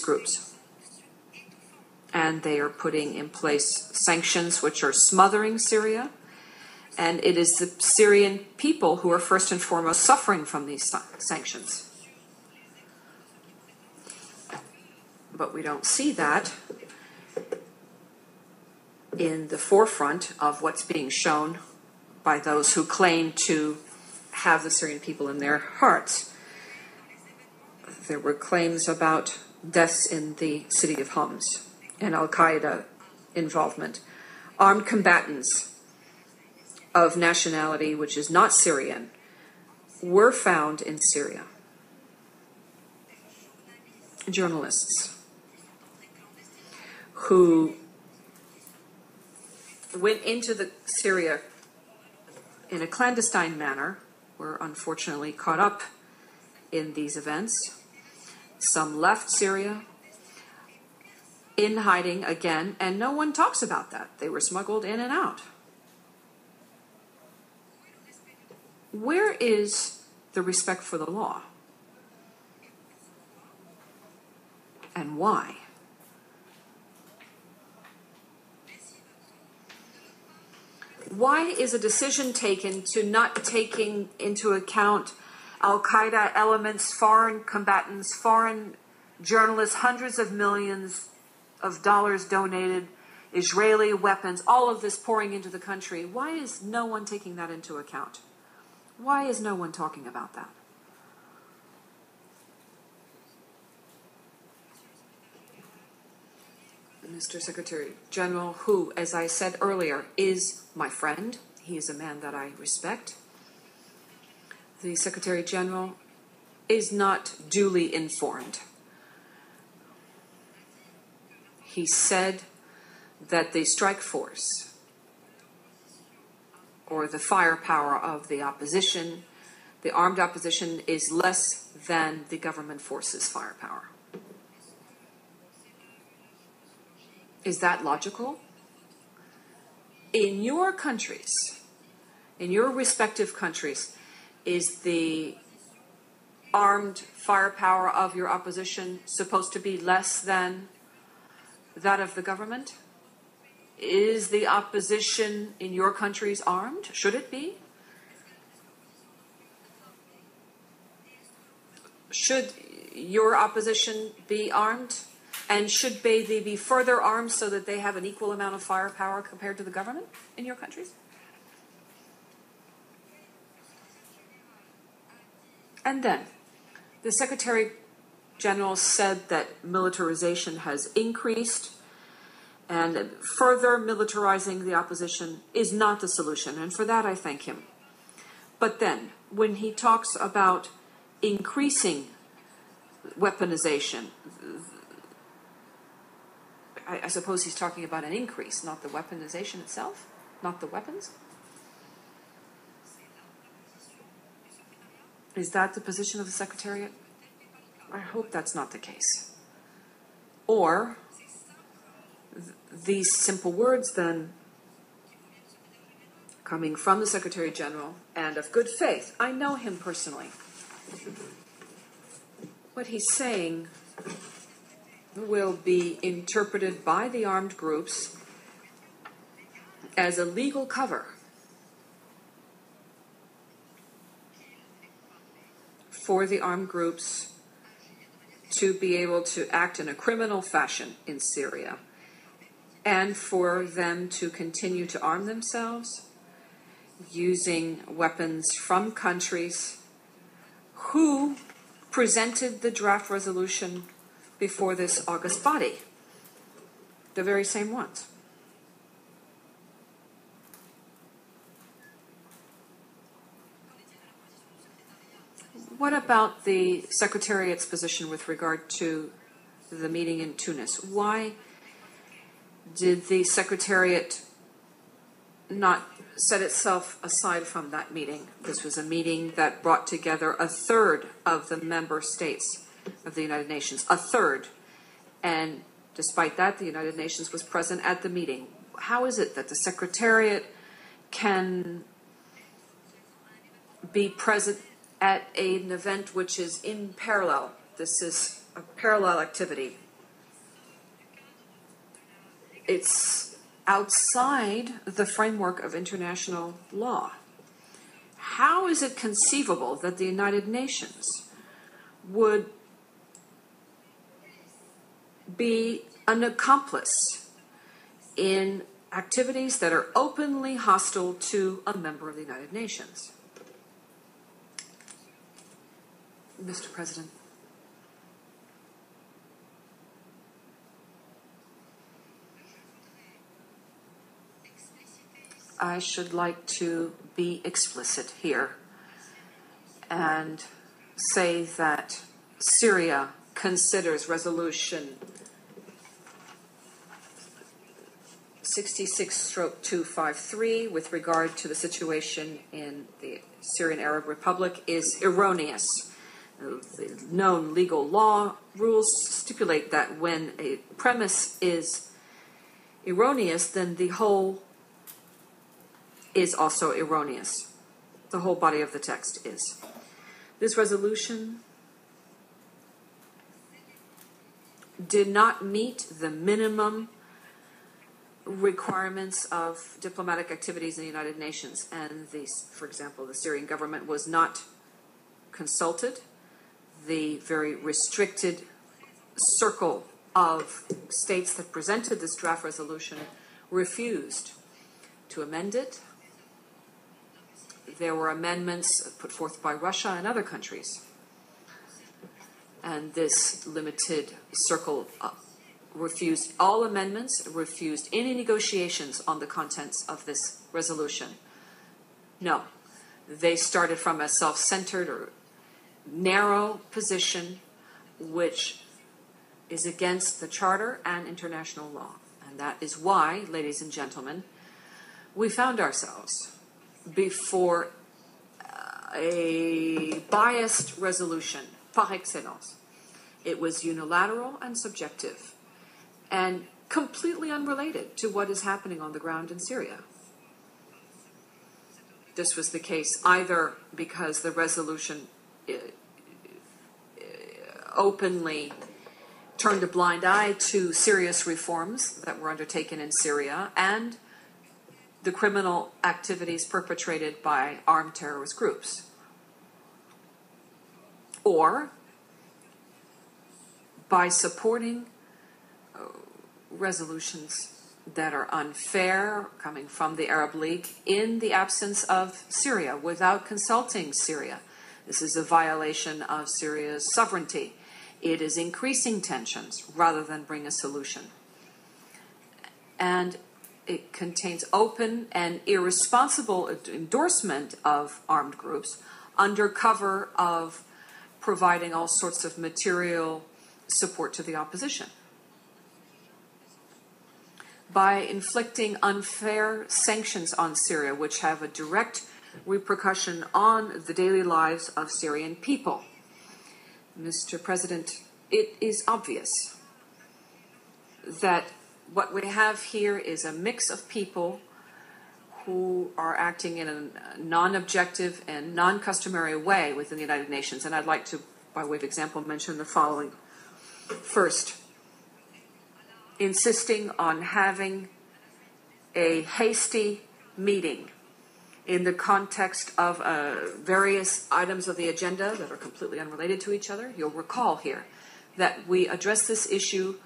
groups. And they are putting in place sanctions which are smothering Syria. And it is the Syrian people who are first and foremost suffering from these sanctions. But we don't see that in the forefront of what's being shown by those who claim to have the Syrian people in their hearts. There were claims about deaths in the city of Homs and Al-Qaeda involvement. Armed combatants of nationality which is not Syrian were found in Syria. Journalists who went into Syria in a clandestine manner were unfortunately caught up in these events. Some left Syria in hiding again, and no one talks about that. They were smuggled in and out. Where is the respect for the law? And why? Why is a decision taken to not taking into account Al-Qaeda elements, foreign combatants, foreign journalists, hundreds of millions of dollars donated, Israeli weapons, all of this pouring into the country? Why is no one taking that into account? Why is no one talking about that? Mr. Secretary General, who, as I said earlier, is my friend. He is a man that I respect. The Secretary General is not duly informed. He said that the strike force, or the firepower of the opposition, the armed opposition, is less than the government force's firepower. Is that logical? In your countries, in your respective countries, is the armed firepower of your opposition supposed to be less than that of the government? Is the opposition in your countries armed? Should it be? Should your opposition be armed? And should they be further armed so that they have an equal amount of firepower compared to the government in your countries? And then, the Secretary General said that militarization has increased, and further militarizing the opposition is not the solution, and for that I thank him. But then, when he talks about increasing weaponization, I suppose he's talking about an increase, not the weaponization itself, not the weapons. Is that the position of the Secretariat? I hope that's not the case. Or these simple words then coming from the Secretary General and of good faith. I know him personally. What he's saying will be interpreted by the armed groups as a legal cover for the armed groups to be able to act in a criminal fashion in Syria, and for them to continue to arm themselves using weapons from countries who presented the draft resolution before this August body, the very same ones. What about the Secretariat's position with regard to the meeting in Tunis? Why did the Secretariat not set itself aside from that meeting? This was a meeting that brought together a third of the member states of the United Nations, a third. And despite that, the United Nations was present at the meeting. How is it that the Secretariat can be present at an event which is in parallel? This is a parallel activity it's outside the framework of international law. How is it conceivable that the United Nations would be an accomplice in activities that are openly hostile to a member of the United Nations? Mr. President. I should like to be explicit here and say that Syria considers resolution 66/253 with regard to the situation in the Syrian Arab Republic is erroneous. The known legal law rules stipulate that when a premise is erroneous, then the whole is also erroneous. The whole body of the text is. This resolution did not meet the minimum requirements of diplomatic activities in the United Nations. And for example, the Syrian government was not consulted. The very restricted circle of states that presented this draft resolution refused to amend it. There were amendments put forth by Russia and other countries. And this limited circle refused all amendments, refused any negotiations on the contents of this resolution. No, they started from a self-centered or narrow position which is against the Charter and international law. And that is why, ladies and gentlemen, we found ourselves before a biased resolution par excellence. It was unilateral and subjective and completely unrelated to what is happening on the ground in Syria. This was the case either because the resolution openly turned a blind eye to serious reforms that were undertaken in Syria and the criminal activities perpetrated by armed terrorist groups, or by supporting resolutions that are unfair coming from the Arab League in the absence of Syria, without consulting Syria. This is a violation of Syria's sovereignty. It is increasing tensions rather than bring a solution. And it contains open and irresponsible endorsement of armed groups under cover of providing all sorts of material support to the opposition. By inflicting unfair sanctions on Syria, which have a direct repercussion on the daily lives of Syrian people. Mr. President, it is obvious that what we have here is a mix of people who are acting in a non-objective and non-customary way within the United Nations. And I'd like to, by way of example, mention the following. First, insisting on having a hasty meeting in the context of various items of the agenda that are completely unrelated to each other. You'll recall here that we addressed this issue